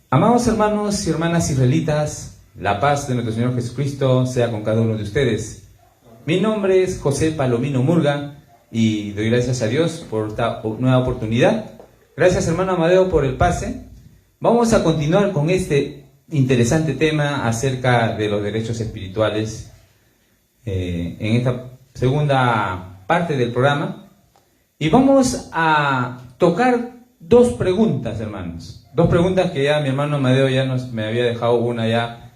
Amados hermanos y hermanas israelitas, la paz de nuestro Señor Jesucristo sea con cada uno de ustedes. Mi nombre es José Palomino Murga y doy gracias a Dios por esta nueva oportunidad. Gracias, hermano Amadeo, por el pase. Vamos a continuar con este interesante tema acerca de los derechos espirituales en esta segunda parte del programa. Y vamos a tocar dos preguntas, hermanos. Dos preguntas que ya mi hermano Amadeo ya me había dejado una ya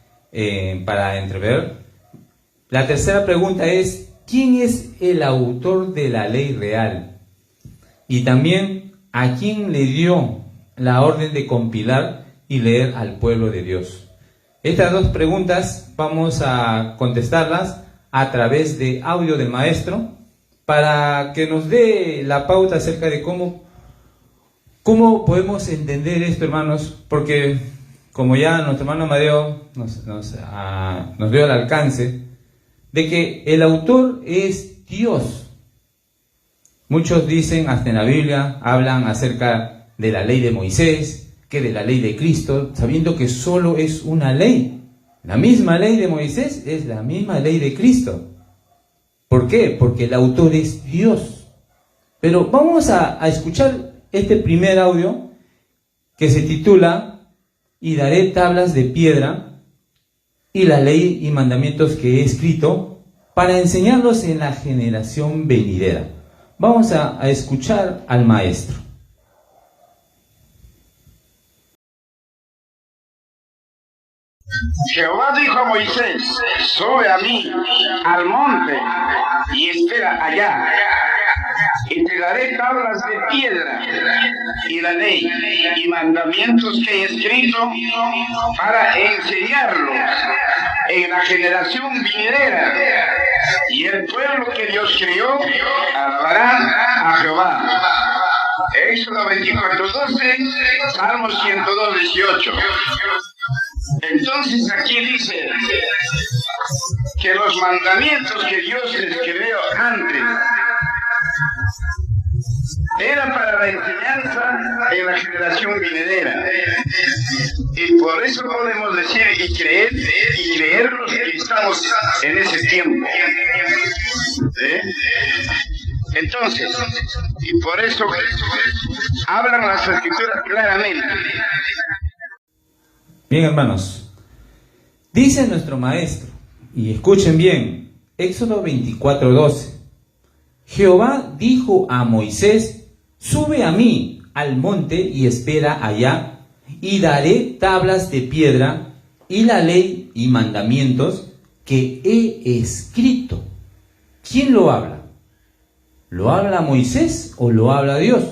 para entrever. La tercera pregunta es: ¿quién es el autor de la ley real? Y también, ¿a quién le dio la orden de compilar y leer al pueblo de Dios? Estas dos preguntas vamos a contestarlas a través de audio del maestro para que nos dé la pauta acerca de cómo podemos entender esto, hermanos, porque como ya nuestro hermano Amadeo nos dio el alcance de que el autor es Dios. Muchos dicen, hasta en la Biblia, hablan acerca de la ley de Moisés, que de la ley de Cristo, sabiendo que solo es una ley. La misma ley de Moisés es la misma ley de Cristo. ¿Por qué? Porque el autor es Dios. Pero vamos a escuchar este primer audio que se titula "Y daré tablas de piedra y la ley y mandamientos que he escrito para enseñarlos en la generación venidera". Vamos a escuchar al maestro. Jehová dijo a Moisés: sube a mí al monte y espera allá, y te daré tablas de piedra y la ley y mandamientos que he escrito para enseñarlos en la generación venidera, y el pueblo que Dios crió alabará a Jehová. Éxodo 24:12, Salmo 102:18. Entonces aquí dice que los mandamientos que Dios escribió antes era para la enseñanza en la generación venidera, y por eso podemos decir y creer los que estamos en ese tiempo. Entonces, y por eso hablan las escrituras claramente. Bien, hermanos, dice nuestro maestro, y escuchen bien, Éxodo 24:12, Jehová dijo a Moisés: sube a mí al monte y espera allá, y daré tablas de piedra y la ley y mandamientos que he escrito. ¿Quién lo habla? ¿Lo habla Moisés o lo habla Dios?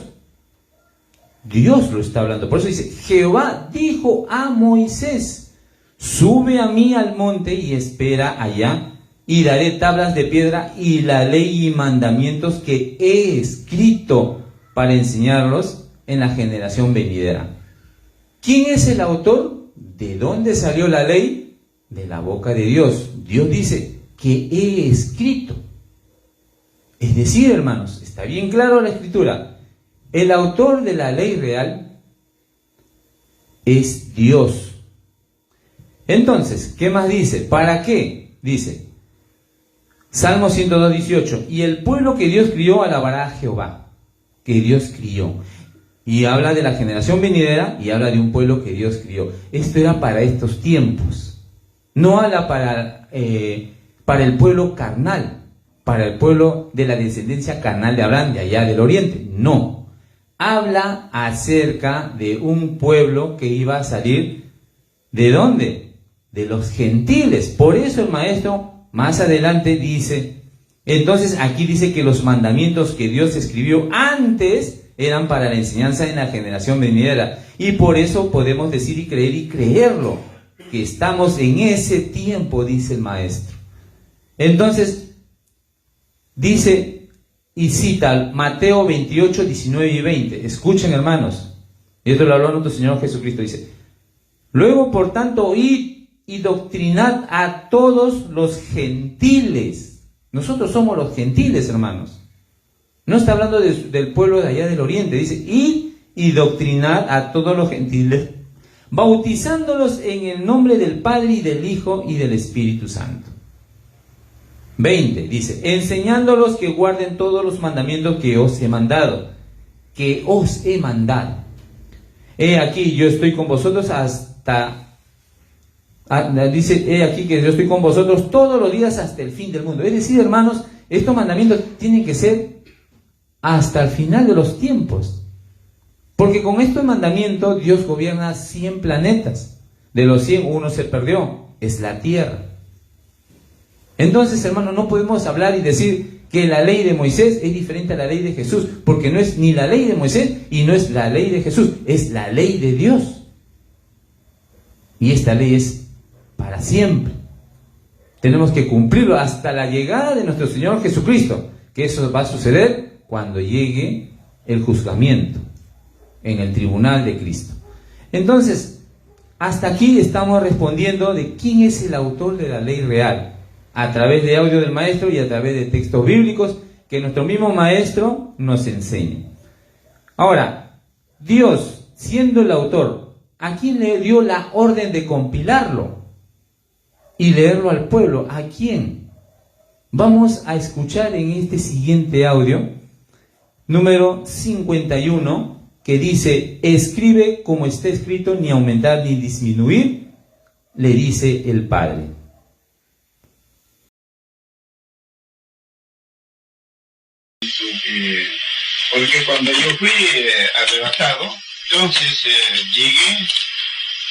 Dios lo está hablando. Por eso dice: Jehová dijo a Moisés: sube a mí al monte y espera allá, y daré tablas de piedra y la ley y mandamientos que he escrito para enseñarlos en la generación venidera. ¿Quién es el autor? ¿De dónde salió la ley? De la boca de Dios. Dios dice que he escrito. Es decir, hermanos, está bien claro la escritura. El autor de la ley real es Dios. Entonces, ¿qué más dice? ¿Para qué? Dice Salmo 102:18, y el pueblo que Dios crió alabará a Jehová, que Dios crió. Y habla de la generación venidera y habla de un pueblo que Dios crió. Esto era para estos tiempos. No habla para el pueblo carnal, para el pueblo de la descendencia carnal de Abraham, de allá del oriente. No. Habla acerca de un pueblo que iba a salir, ¿de dónde? De los gentiles. Por eso el maestro más adelante dice, entonces aquí dice que los mandamientos que Dios escribió antes eran para la enseñanza en la generación venidera. Y por eso podemos decir y creerlo, que estamos en ese tiempo, dice el maestro. Entonces, dice y cita Mateo 28, 19 y 20. Escuchen, hermanos. Y esto lo habló nuestro Señor Jesucristo. Dice: luego, por tanto, id y doctrinad a todos los gentiles. Nosotros somos los gentiles, hermanos. No está hablando del pueblo de allá del oriente. Dice: id y doctrinar a todos los gentiles, bautizándolos en el nombre del Padre y del Hijo y del Espíritu Santo. 20, dice, enseñándolos que guarden todos los mandamientos que os he mandado. Que os he mandado. He aquí, yo estoy con vosotros dice, he aquí que yo estoy con vosotros todos los días hasta el fin del mundo. Es decir, hermanos, estos mandamientos tienen que ser hasta el final de los tiempos. Porque con estos mandamientos Dios gobierna 100 planetas. De los 100, uno se perdió, es la Tierra. Entonces, hermano, no podemos hablar y decir que la ley de Moisés es diferente a la ley de Jesús, porque no es ni la ley de Moisés y no es la ley de Jesús, es la ley de Dios. Y esta ley es para siempre. Tenemos que cumplirlo hasta la llegada de nuestro Señor Jesucristo, que eso va a suceder cuando llegue el juzgamiento en el tribunal de Cristo. Entonces, hasta aquí estamos respondiendo de quién es el autor de la ley real, a través de audio del maestro y a través de textos bíblicos que nuestro mismo maestro nos enseña. Ahora, Dios, siendo el autor, ¿a quién le dio la orden de compilarlo y leerlo al pueblo? ¿A quién? Vamos a escuchar en este siguiente audio, número 51, que dice, escribe como está escrito, ni aumentar ni disminuir, le dice el Padre. Porque cuando yo fui arrebatado, entonces llegué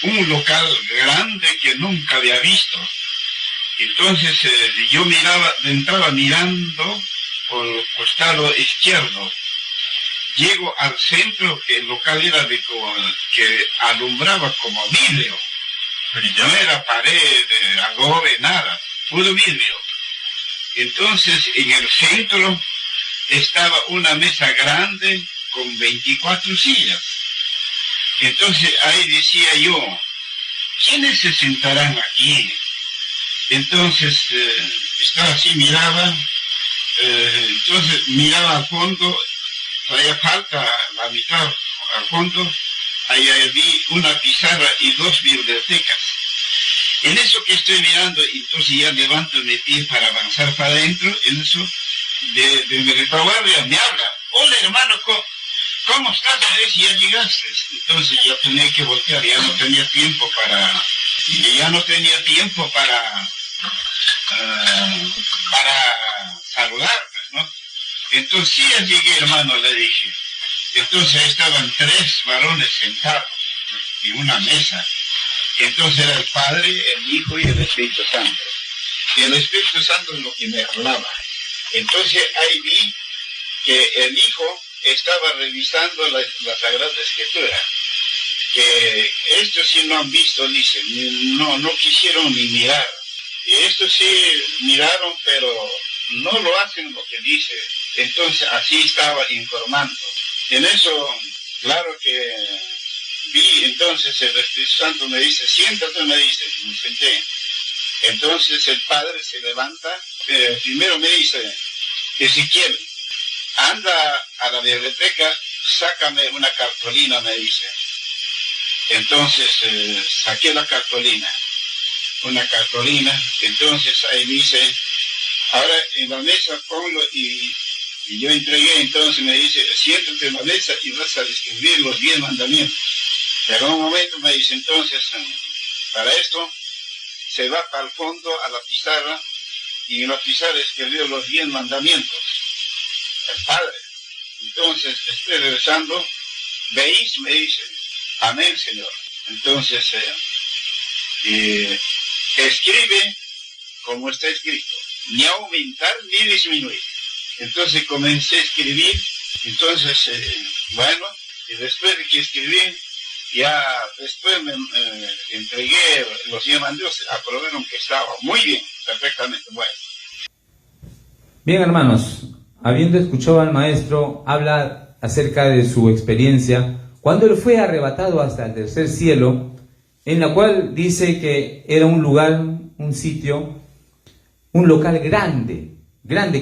a un local grande que nunca había visto. Entonces yo entraba mirando por el costado izquierdo. Llego al centro, que el local era que alumbraba como vidrio. No era pared, adobe, nada, puro vidrio. Entonces en el centro estaba una mesa grande con 24 sillas. Entonces ahí decía yo, ¿quiénes se sentarán aquí? Entonces estaba así, miraba, entonces miraba al fondo, todavía falta la mitad al fondo, ahí vi una pizarra y 2 bibliotecas. En eso que estoy mirando, entonces ya levanto mi pie para avanzar para adentro, en eso de mi retaguardia me habla, hola hermano, ¿cómo estás? A ver si ya llegaste. Entonces yo tenía que voltear, ya no tenía tiempo para saludarte, ¿no? Entonces sí, ya llegué, hermano, le dije. Entonces estaban 3 varones sentados en una mesa. Entonces era el Padre, el Hijo y el Espíritu Santo. Y el Espíritu Santo es lo que me hablaba. Entonces ahí vi que el Hijo estaba revisando la Sagrada Escritura. Que estos sí no han visto, dice, no quisieron ni mirar. Y estos sí miraron, pero no lo hacen lo que dice. Entonces así estaba informando. En eso, claro que vi, entonces el Espíritu Santo me dice, siéntate, me dice, me senté. Entonces el Padre se levanta, primero me dice, Ezequiel, anda a la biblioteca, sácame una cartulina, me dice. Entonces saqué la cartulina, entonces ahí dice, ahora en la mesa ponlo y yo entregué, entonces me dice, siéntate en la mesa y vas a escribir los 10 mandamientos. Pero en un momento me dice, entonces, para esto, se va para el fondo a la pizarra, y en la pizarra escribió los 10 mandamientos. El Padre. Entonces, estoy regresando, ¿veis? Me dice, amén, Señor. Entonces, escribe como está escrito, ni aumentar ni disminuir. Entonces comencé a escribir, entonces, bueno, y después de que escribí, ya después me entregué los 10 mandamientos, aprobaron que estaba muy bien, perfectamente bueno. Bien, hermanos, habiendo escuchado al maestro, habla acerca de su experiencia cuando él fue arrebatado hasta el tercer cielo, en la cual dice que era un lugar, un sitio, un local grande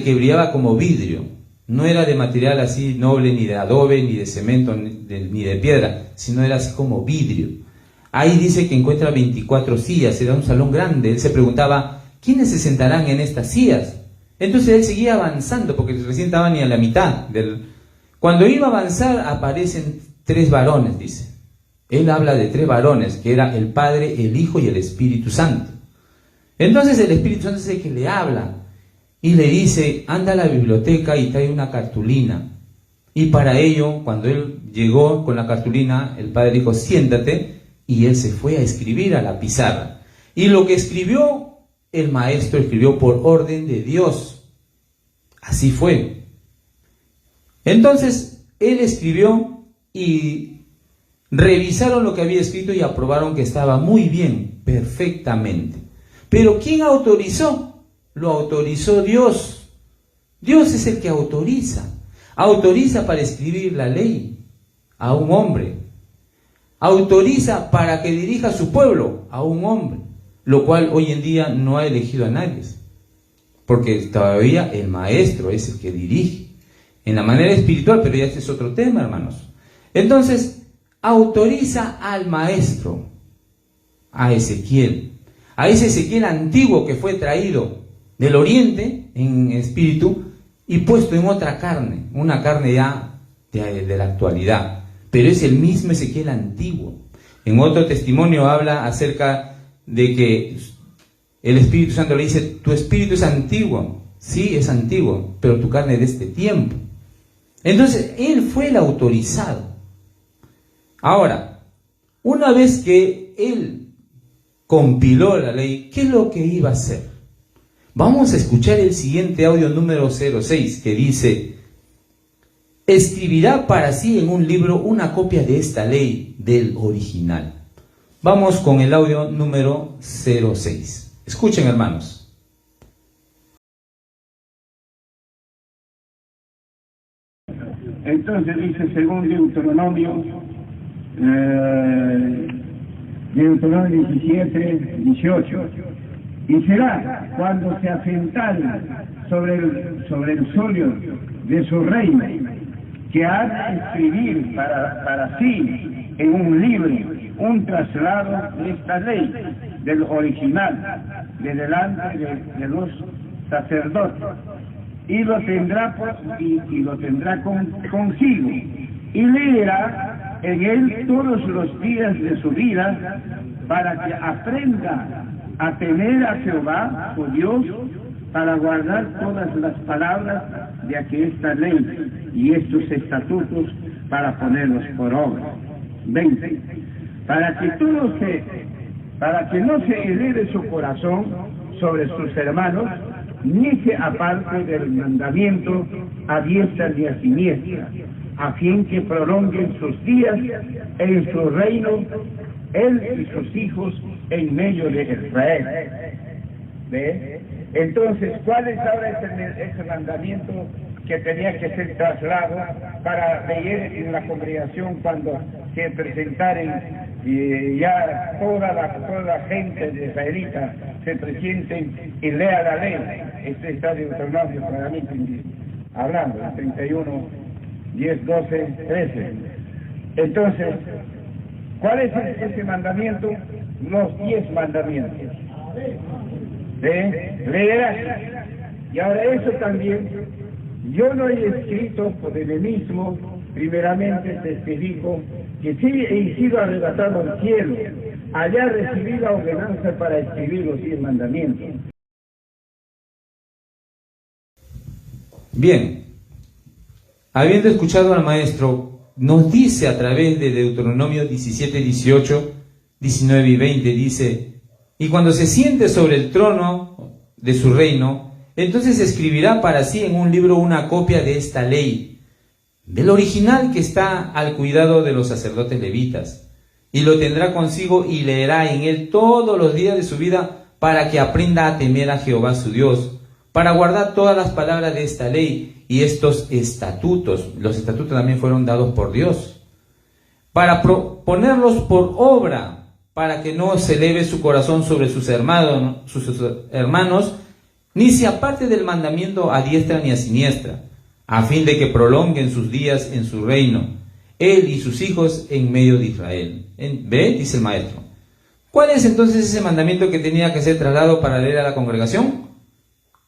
que brillaba como vidrio. No era de material así noble, ni de adobe, ni de cemento, ni de piedra, sino era así como vidrio. Ahí dice que encuentra 24 sillas, era un salón grande. Él se preguntaba, ¿quiénes se sentarán en estas sillas? Entonces él seguía avanzando, porque recién estaba ni a la mitad. Cuando iba a avanzar, aparecen 3 varones, dice. Él habla de 3 varones, que era el Padre, el Hijo y el Espíritu Santo. Entonces el Espíritu Santo es el que le habla y le dice, anda a la biblioteca y trae una cartulina. Y para ello, cuando él llegó con la cartulina, el Padre dijo, siéntate, y él se fue a escribir a la pizarra. Y lo que escribió, el maestro escribió por orden de Dios. Así fue. Entonces, él escribió y revisaron lo que había escrito y aprobaron que estaba muy bien, perfectamente. Pero ¿quién autorizó? Lo autorizó Dios. Dios es el que autoriza. Autoriza para escribir la ley a un hombre. Autoriza para que dirija a su pueblo a un hombre, lo cual hoy en día no ha elegido a nadie, porque todavía el maestro es el que dirige en la manera espiritual, pero ya este es otro tema, hermanos. Entonces, autoriza al maestro, a Ezequiel, a ese Ezequiel antiguo que fue traído del oriente en espíritu y puesto en otra carne, una carne ya de la actualidad, pero es el mismo Ezequiel antiguo. En otro testimonio habla acerca de que el Espíritu Santo le dice, tu espíritu es antiguo, sí, es antiguo, pero tu carne es de este tiempo. Entonces, él fue el autorizado. Ahora, una vez que él compiló la ley, ¿qué es lo que iba a hacer? Vamos a escuchar el siguiente audio número 06, que dice, escribirá para sí en un libro una copia de esta ley del original. Vamos con el audio número 06. Escuchen, hermanos. Entonces dice, según Deuteronomio 17, 18, y será cuando se asentare sobre el solio de su reino, que ha de escribir para sí en un libro un traslado de esta ley del original de delante de los sacerdotes, y lo tendrá consigo, y leerá en él todos los días de su vida, para que aprenda a temer a Jehová su Dios, para guardar todas las palabras de aquesta ley y estos estatutos, para ponerlos por obra. 20. Para que no se eleve su corazón sobre sus hermanos, ni se aparte del mandamiento a diestra ni a siniestra, a fin que prolonguen sus días en su reino, él y sus hijos en medio de Israel. ¿Ve? Entonces, ¿cuál es ahora ese mandamiento que tenía que ser trasladado para leer en la congregación cuando se presentaren ya toda la gente de israelita se presenten y lea la ley? Este está de Deuteronomio claramente hablando, 31, 10, 12, 13. Entonces, ¿cuál es ese mandamiento? Los 10 mandamientos. Leerás. Y ahora eso también, yo no he escrito por el mismo, primeramente testifico que sí he sido arrebatado al cielo, allá recibí la ordenanza para escribir los 10 mandamientos. Bien, habiendo escuchado al maestro, nos dice a través de Deuteronomio 17, 18, 19 y 20, dice, y cuando se siente sobre el trono de su reino, entonces escribirá para sí en un libro una copia de esta ley, del original que está al cuidado de los sacerdotes levitas, y lo tendrá consigo y leerá en él todos los días de su vida, para que aprenda a temer a Jehová su Dios, para guardar todas las palabras de esta ley y estos estatutos. Los estatutos también fueron dados por Dios, para ponerlos por obra, para que no se eleve su corazón sobre sus hermanos, ni se aparte del mandamiento a diestra ni a siniestra, a fin de que prolonguen sus días en su reino, él y sus hijos en medio de Israel. ¿Ve? Dice el maestro. ¿Cuál es entonces ese mandamiento que tenía que ser trasladado para leer a la congregación?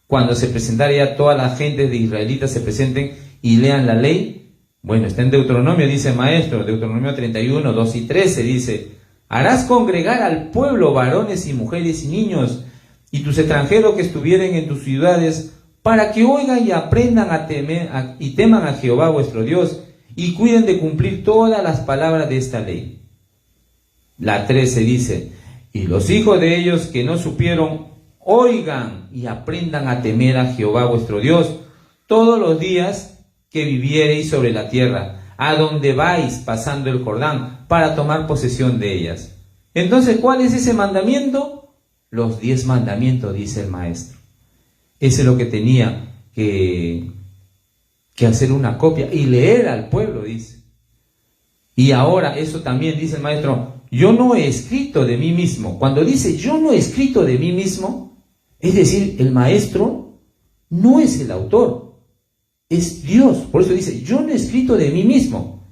Cuando se presentara ya toda la gente de israelitas se presenten y lean la ley. Bueno, está en Deuteronomio, dice el maestro, Deuteronomio 31, 2 y 13, dice: harás congregar al pueblo varones y mujeres y niños, y tus extranjeros que estuvieren en tus ciudades, para que oigan y aprendan a temer y teman a Jehová vuestro Dios, y cuiden de cumplir todas las palabras de esta ley. La 13 dice: y los hijos de ellos que no supieron, oigan y aprendan a temer a Jehová vuestro Dios todos los días que viviereis sobre la tierra, a donde vais pasando el Jordán, para tomar posesión de ellas. Entonces, ¿cuál es ese mandamiento? Los 10 mandamientos, dice el maestro. Ese es lo que tenía que hacer una copia y leer al pueblo, dice. Y ahora, eso también dice el maestro: yo no he escrito de mí mismo. Cuando dice yo no he escrito de mí mismo, es decir, el maestro no es el autor, es Dios. Por eso dice, yo no he escrito de mí mismo.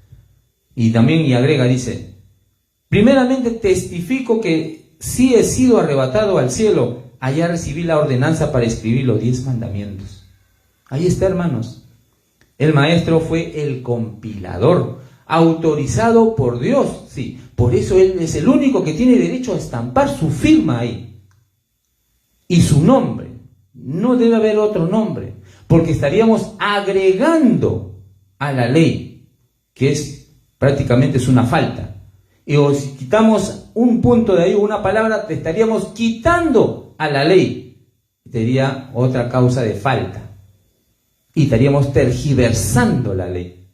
Y también, y agrega, dice: primeramente testifico que sí he sido arrebatado al cielo, allá recibí la ordenanza para escribir los 10 mandamientos. Ahí está, hermanos. El maestro fue el compilador, autorizado por Dios, sí. Por eso él es el único que tiene derecho a estampar su firma ahí. Y su nombre. No debe haber otro nombre, porque estaríamos agregando a la ley, que es prácticamente es una falta. Y o si quitamos un punto de ahí, una palabra, te estaríamos quitando a la ley. Sería otra causa de falta. Y estaríamos tergiversando la ley.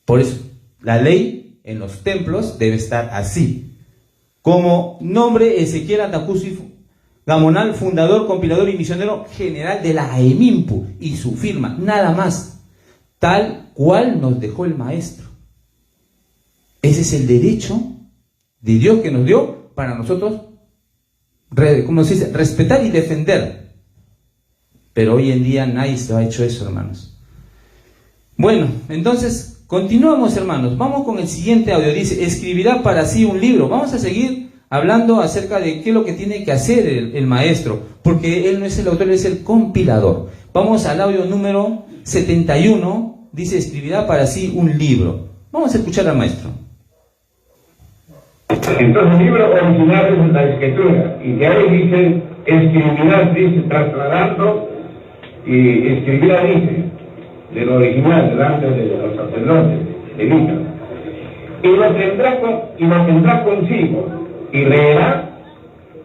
Por eso, la ley en los templos debe estar así. Como nombre: Ezequiel Atacusi Gamonal, fundador, compilador y misionero general de la AEMIMPU, y su firma, nada más, tal cual nos dejó el maestro. Ese es el derecho de Dios que nos dio para nosotros, ¿cómo se dice?, respetar y defender. Pero hoy en día nadie se ha hecho eso, hermanos. Bueno, entonces continuamos, hermanos. Vamos con el siguiente audio. Dice: escribirá para sí un libro. Vamos a seguir hablando acerca de qué es lo que tiene que hacer el maestro, porque él no es el autor, él es el compilador. Vamos al audio número 71. Dice: escribirá para sí un libro. Vamos a escuchar al maestro. Entonces el libro original es la escritura, y de ahí dice: escribirá, dice, trasladando, y escribirá, dice, del original, delante de los sacerdotes, levitas, y lo tendrá consigo, y leerá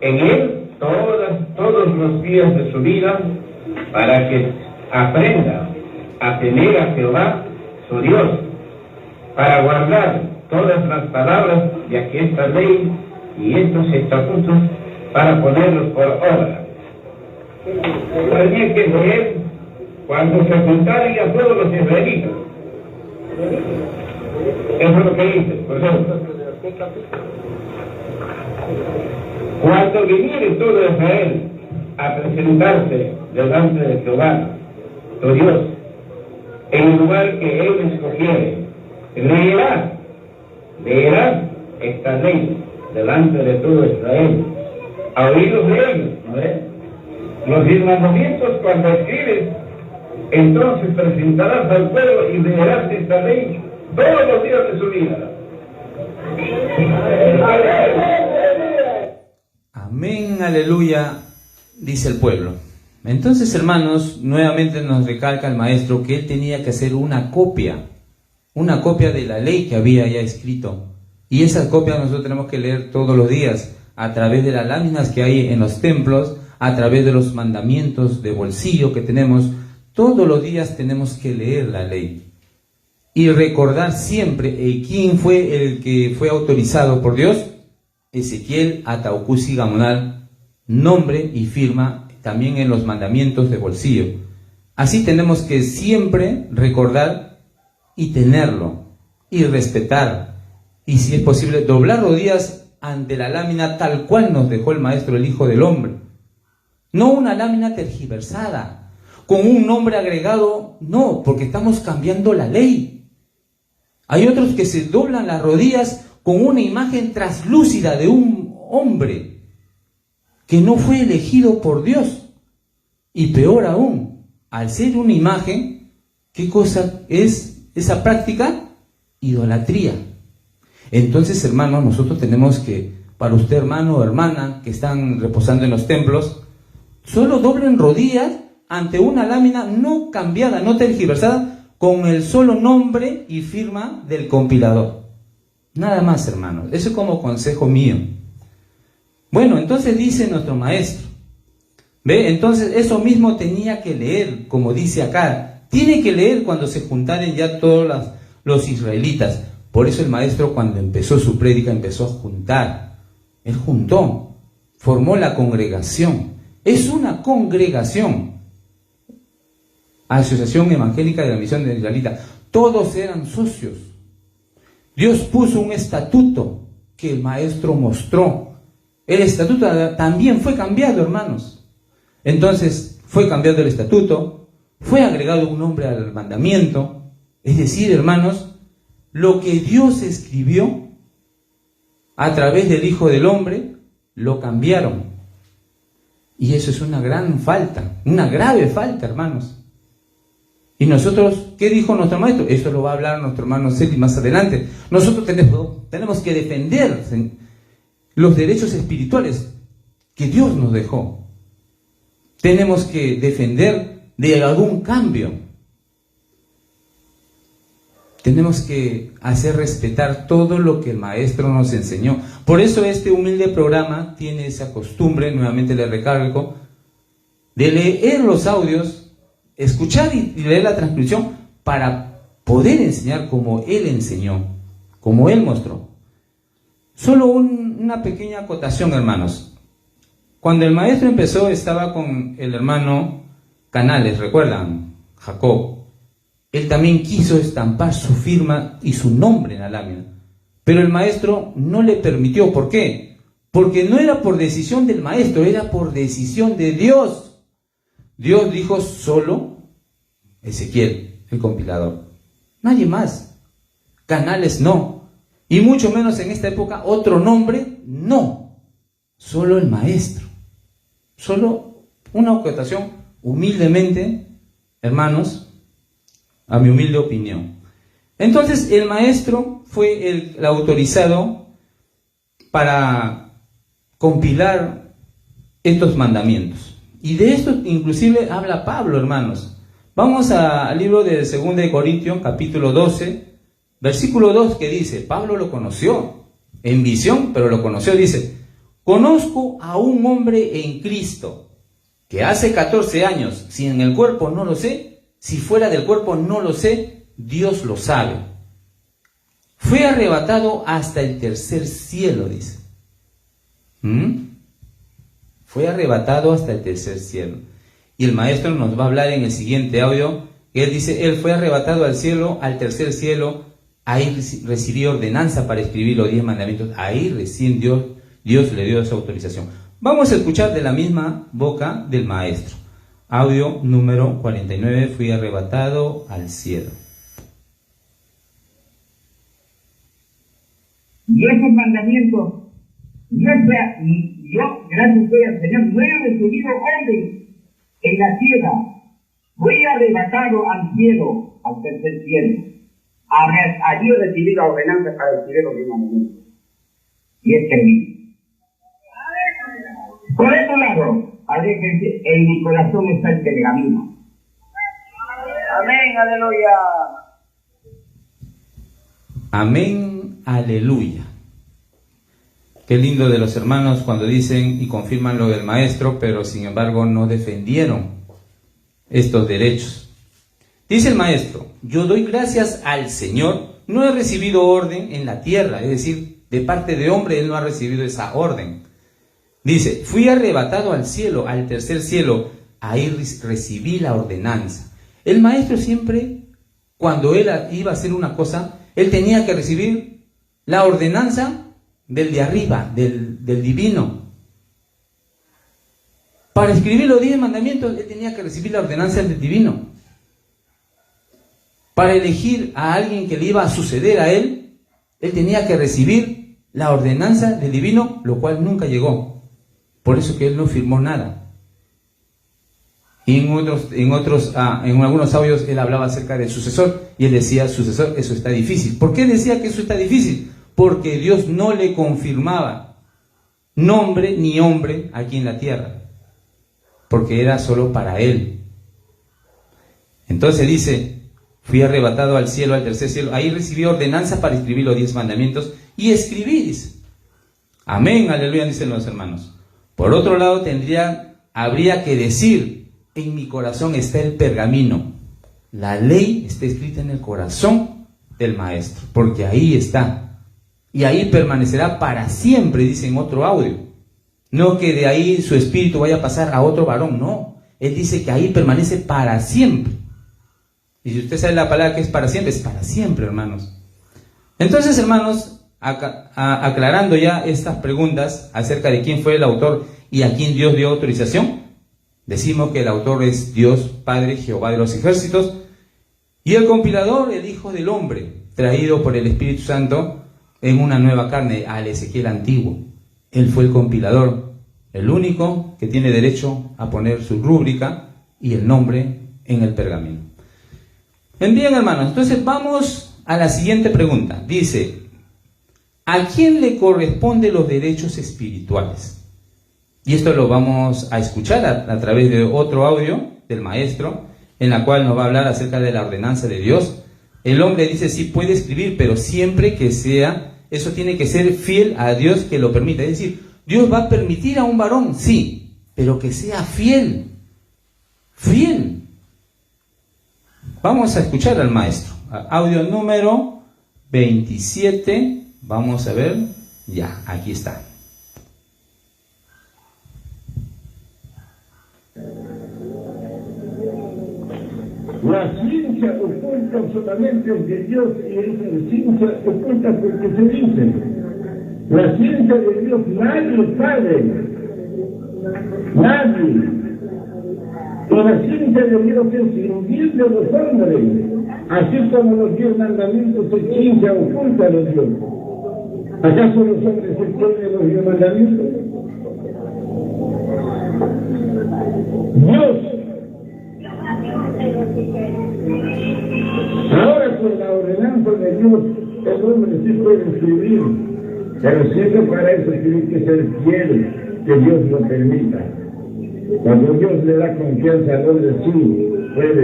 en él todos los días de su vida, para que aprenda a temer a Jehová, su Dios, para guardar todas las palabras de aquí esta ley y estos estatutos, para ponerlos por obra. Tenía que leer cuando se juntaron a todos los israelitas. Eso es lo que dice, por ejemplo. Cuando viniere todo Israel a presentarse delante de Jehová, tu Dios, en el lugar que él escogiere, leerá esta ley delante de todo Israel, a oídos de ellos, ¿no ves? Los mandamientos, cuando escribes, entonces presentarás al pueblo y leerás esta ley todos los días de su vida. Amén, aleluya, dice el pueblo. Entonces, hermanos, nuevamente nos recalca el maestro que él tenía que hacer una copia de la ley que había ya escrito. Y esas copias nosotros tenemos que leer todos los días, a través de las láminas que hay en los templos, a través de los mandamientos de bolsillo que tenemos. Todos los días tenemos que leer la ley y recordar siempre quién fue el que fue autorizado por Dios: Ezequiel Atacusi Gamonal, nombre y firma también en los mandamientos de bolsillo. Así tenemos que siempre recordar y tenerlo y respetar, y si es posible doblar rodillas ante la lámina tal cual nos dejó el maestro, el Hijo del Hombre. No una lámina tergiversada, con un nombre agregado, no, porque estamos cambiando la ley. Hay otros que se doblan las rodillas con una imagen traslúcida de un hombre que no fue elegido por Dios. Y peor aún, al ser una imagen, ¿qué cosa es esa práctica? Idolatría. Entonces, hermanos, nosotros tenemos que, para usted, hermano o hermana, que están reposando en los templos, solo doblen rodillas ante una lámina no cambiada, no tergiversada, con el solo nombre y firma del compilador. Nada más, hermanos. Eso es como consejo mío. Bueno, entonces dice nuestro maestro. ¿Ve? Entonces eso mismo tenía que leer, como dice acá. Tiene que leer cuando se juntaren ya todos los israelitas. Por eso el maestro, cuando empezó su prédica, empezó a juntar. Él juntó, formó la congregación. Es una congregación. Asociación Evangélica de la Misión de Israelita. Todos eran socios. Dios puso un estatuto que el maestro mostró. El estatuto también fue cambiado, hermanos. Entonces, fue cambiado el estatuto, fue agregado un nombre al mandamiento. Es decir, hermanos, lo que Dios escribió a través del Hijo del Hombre, lo cambiaron. Y eso es una gran falta, una grave falta, hermanos. Y nosotros, ¿qué dijo nuestro maestro? Esto lo va a hablar nuestro hermano Ceti más adelante. Nosotros tenemos que defender los derechos espirituales que Dios nos dejó. Tenemos que defender de algún cambio. Tenemos que hacer respetar todo lo que el maestro nos enseñó. Por eso este humilde programa tiene esa costumbre, nuevamente le recargo, de leer los audios, escuchar y leer la transcripción para poder enseñar como él enseñó, como él mostró. Solo una pequeña acotación, hermanos. Cuando el maestro empezó, estaba con el hermano Canales, ¿recuerdan? Jacob. Él también quiso estampar su firma y su nombre en la lámina. Pero el maestro no le permitió. ¿Por qué? Porque no era por decisión del maestro, era por decisión de Dios. Dios dijo solo Ezequiel, el compilador. Nadie más. Canales no. Y mucho menos en esta época otro nombre, no. Solo el maestro. Solo una acotación, humildemente, hermanos, a mi humilde opinión. Entonces el maestro fue el autorizado para compilar estos mandamientos. Y de esto inclusive habla Pablo, hermanos. Vamos al libro de 2 de Corintios, capítulo 12, versículo 2, que dice, Pablo lo conoció en visión, pero lo conoció, dice, conozco a un hombre en Cristo que hace 14 años, si en el cuerpo no lo sé, si fuera del cuerpo no lo sé, Dios lo sabe. Fue arrebatado hasta el tercer cielo, dice. Fue arrebatado hasta el tercer cielo. Y el maestro nos va a hablar en el siguiente audio, que él dice, él fue arrebatado al cielo, al tercer cielo, ahí recibió ordenanza para escribir los 10 mandamientos, ahí recién Dios le dio esa autorización. Vamos a escuchar de la misma boca del maestro. Audio número 49, fui arrebatado al cielo. Y esos mandamientos, yo, gracias al Señor, no he recibido orden en la tierra. Fui arrebatado al cielo, al tercer cielo. Allí recibí la ordenanza para escribir los mandamientos. Y escribí. Por otro lado, habría que decir, en mi corazón está el pergamino. Amén, aleluya. Amén, aleluya. Qué lindo de los hermanos cuando dicen y confirman lo del maestro, pero sin embargo no defendieron estos derechos. Dice el maestro, yo doy gracias al Señor, no he recibido orden en la tierra, es decir, de parte de hombre él no ha recibido esa orden. Dice, fui arrebatado al cielo, al tercer cielo, ahí recibí la ordenanza. El maestro siempre, cuando él iba a hacer una cosa, él tenía que recibir la ordenanza del de arriba, del divino. Para escribir los 10 mandamientos, él tenía que recibir la ordenanza del divino. Para elegir a alguien que le iba a suceder a él, él tenía que recibir la ordenanza del divino, lo cual nunca llegó. Por eso que él no firmó nada. Y en algunos audios él hablaba acerca del sucesor, y él decía, sucesor, eso está difícil. ¿Por qué decía que eso está difícil? Porque Dios no le confirmaba nombre ni hombre aquí en la tierra, porque era solo para él. Entonces dice, fui arrebatado al cielo, al tercer cielo. Ahí recibí ordenanza para escribir los 10 mandamientos, y escribí, dice. Amén, aleluya, dicen los hermanos. Por otro lado, habría que decir, en mi corazón está el pergamino. La ley está escrita en el corazón del maestro, porque ahí está. Y ahí permanecerá para siempre, dice en otro audio. No que de ahí su espíritu vaya a pasar a otro varón, no. Él dice que ahí permanece para siempre. Y si usted sabe la palabra que es para siempre, hermanos. Entonces, hermanos, aclarando ya estas preguntas acerca de quién fue el autor y a quién Dios dio autorización, decimos que el autor es Dios Padre, Jehová de los ejércitos, y el compilador, el Hijo del Hombre, traído por el Espíritu Santo en una nueva carne, al Ezequiel antiguo. Él fue el compilador, el único que tiene derecho a poner su rúbrica y el nombre en el pergamino. Bien, hermanos, entonces vamos a la siguiente pregunta. Dice, ¿a quién le corresponden los derechos espirituales? Y esto lo vamos a escuchar a través de otro audio del maestro, en la cual nos va a hablar acerca de la ordenanza de Dios. El hombre dice, sí puede escribir, pero siempre que sea, eso tiene que ser fiel a Dios que lo permita. Es decir, Dios va a permitir a un varón, sí, pero que sea fiel. Fiel. Vamos a escuchar al maestro. Audio número 27. Vamos a ver. Ya, aquí está. La ciencia oculta solamente de Dios, y esa ciencia oculta porque se dice. La ciencia de Dios nadie sabe. Nadie. Y la ciencia de Dios es sin bien de los hombres, así como los 10 mandamientos es ciencia oculta de Dios. ¿Acaso los hombres se entienden los 10 mandamientos? Dios. Ahora con la ordenanza de Dios, el hombre sí puede escribir, pero siempre para eso tiene que ser fiel, que Dios lo permita. Cuando Dios le da confianza al hombre, sí, puede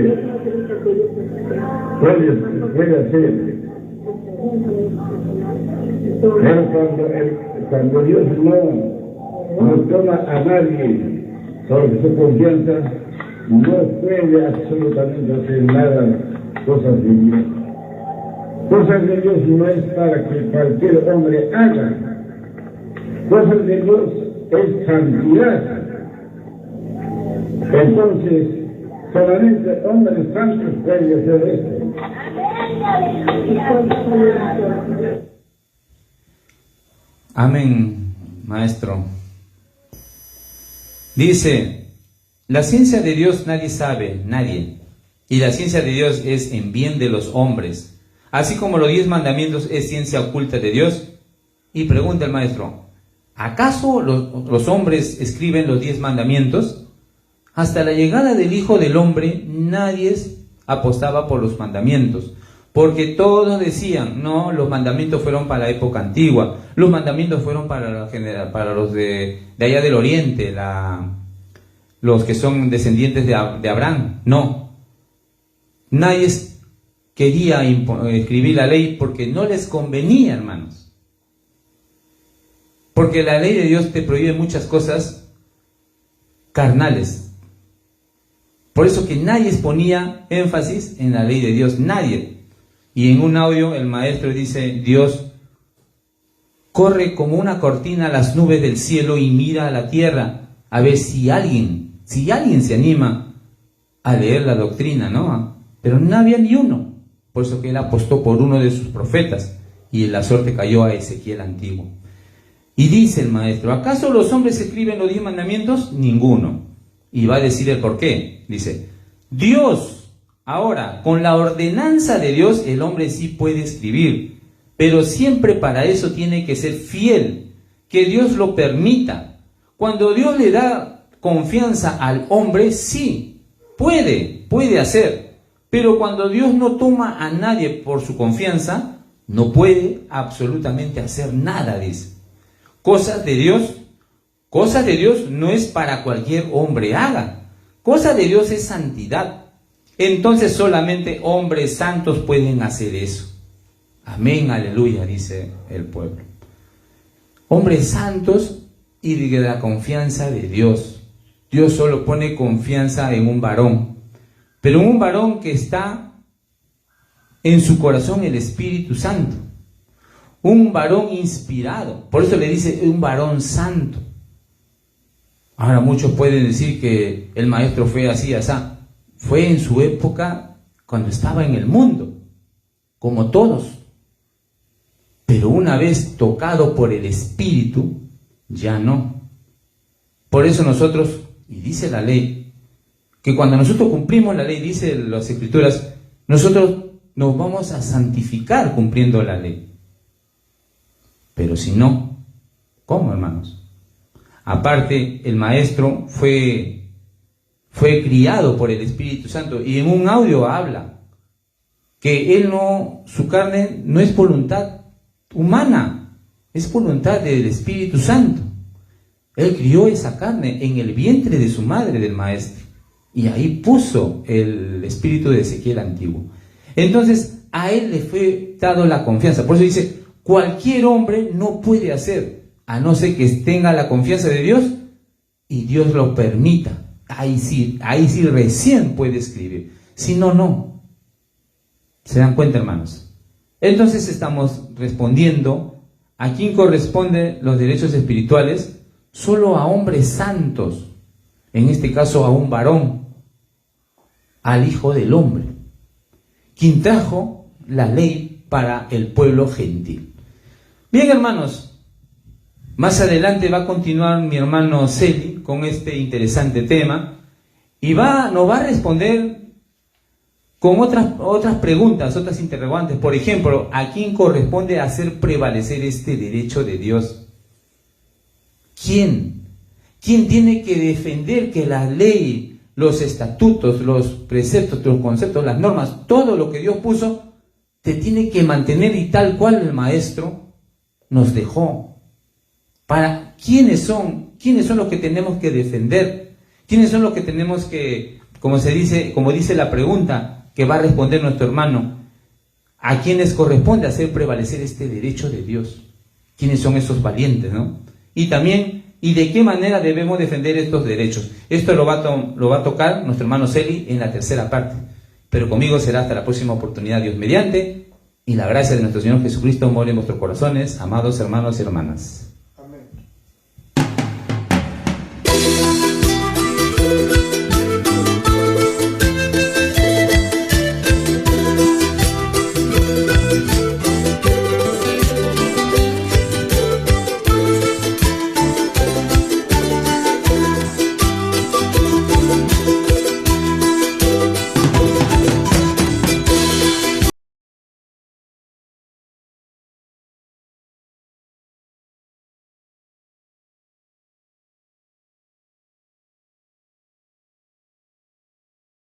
hacer. Pero cuando Dios no toma a nadie sobre su confianza, no puede absolutamente hacer nada, cosas de Dios. Cosas de Dios no es para que cualquier hombre haga. Cosas de Dios es santidad. Entonces, solamente hombres santos pueden hacer esto. Amén, maestro. Dice, la ciencia de Dios nadie sabe, nadie. Y la ciencia de Dios es en bien de los hombres. Así como los 10 mandamientos es ciencia oculta de Dios. Y pregunta el maestro, ¿acaso los hombres escriben los 10 mandamientos? Hasta la llegada del Hijo del Hombre, nadie apostaba por los mandamientos, porque todos decían, no, los mandamientos fueron para la época antigua, los mandamientos fueron para los de allá del oriente, los que son descendientes de Abraham. No, nadie quería escribir la ley porque no les convenía, hermanos, porque la ley de Dios te prohíbe muchas cosas carnales. Por eso que nadie ponía énfasis en la ley de Dios, nadie. Y en un audio el maestro dice, Dios corre como una cortina a las nubes del cielo y mira a la tierra a ver si alguien se anima a leer la doctrina, ¿no? Pero no había ni uno. Por eso que él apostó por uno de sus profetas y la suerte cayó a Ezequiel antiguo. Y dice el maestro, ¿acaso los hombres escriben los 10 mandamientos? Ninguno. y va a decir el por qué. Dice, Dios, ahora, con la ordenanza de Dios, el hombre sí puede escribir, pero siempre para eso tiene que ser fiel, que Dios lo permita. Cuando Dios le da confianza al hombre, sí, puede hacer, pero cuando Dios no toma a nadie por su confianza, no puede absolutamente hacer nada, dice. Cosas de Dios no es para cualquier hombre haga. Cosa de Dios es santidad. Entonces solamente hombres santos pueden hacer eso. Amén, aleluya, dice el pueblo. Hombres santos y de la confianza de Dios. Dios solo pone confianza en un varón, pero un varón que está en su corazón el Espíritu Santo. Un varón inspirado. Por eso le dice un varón santo. Ahora muchos pueden decir que el maestro fue así, así. Fue en su época cuando estaba en el mundo, como todos. Pero una vez tocado por el Espíritu, ya no. Por eso nosotros, y dice la ley, que cuando nosotros cumplimos la ley, dice las Escrituras, nosotros nos vamos a santificar cumpliendo la ley. Pero si no, ¿cómo, hermanos? Aparte, el maestro fue criado por el Espíritu Santo, y en un audio habla que su carne no es voluntad humana, es voluntad del Espíritu Santo. Él crió esa carne en el vientre de su madre, del maestro, y ahí puso el espíritu de Ezequiel antiguo. Entonces a él le fue dado la confianza. Por eso dice, cualquier hombre no puede hacer, a no ser que tenga la confianza de Dios y Dios lo permita. Ahí sí recién puede escribir. Si no, no. ¿Se dan cuenta, hermanos? Entonces estamos respondiendo a quién corresponden los derechos espirituales. Solo a hombres santos, en este caso a un varón, al Hijo del Hombre, quien trajo la ley para el pueblo gentil. Bien, hermanos, más adelante va a continuar mi hermano Celi con este interesante tema y nos va a responder con otras preguntas, otras interrogantes. Por ejemplo, ¿a quién corresponde hacer prevalecer este derecho de Dios? ¿Quién? ¿Quién tiene que defender que la ley, los estatutos, los preceptos, los conceptos, las normas, todo lo que Dios puso, te tiene que mantener y tal cual el maestro nos dejó? ¿Para quiénes son los que tenemos que defender? ¿Quiénes son los que tenemos que, como dice la pregunta que va a responder nuestro hermano, a quiénes corresponde hacer prevalecer este derecho de Dios? ¿Quiénes son esos valientes, no? Y también, ¿y de qué manera debemos defender estos derechos? Esto lo va a tocar nuestro hermano Celi en la tercera parte. Pero conmigo será hasta la próxima oportunidad, Dios mediante, y la gracia de nuestro Señor Jesucristo more en vuestros corazones, amados hermanos y hermanas.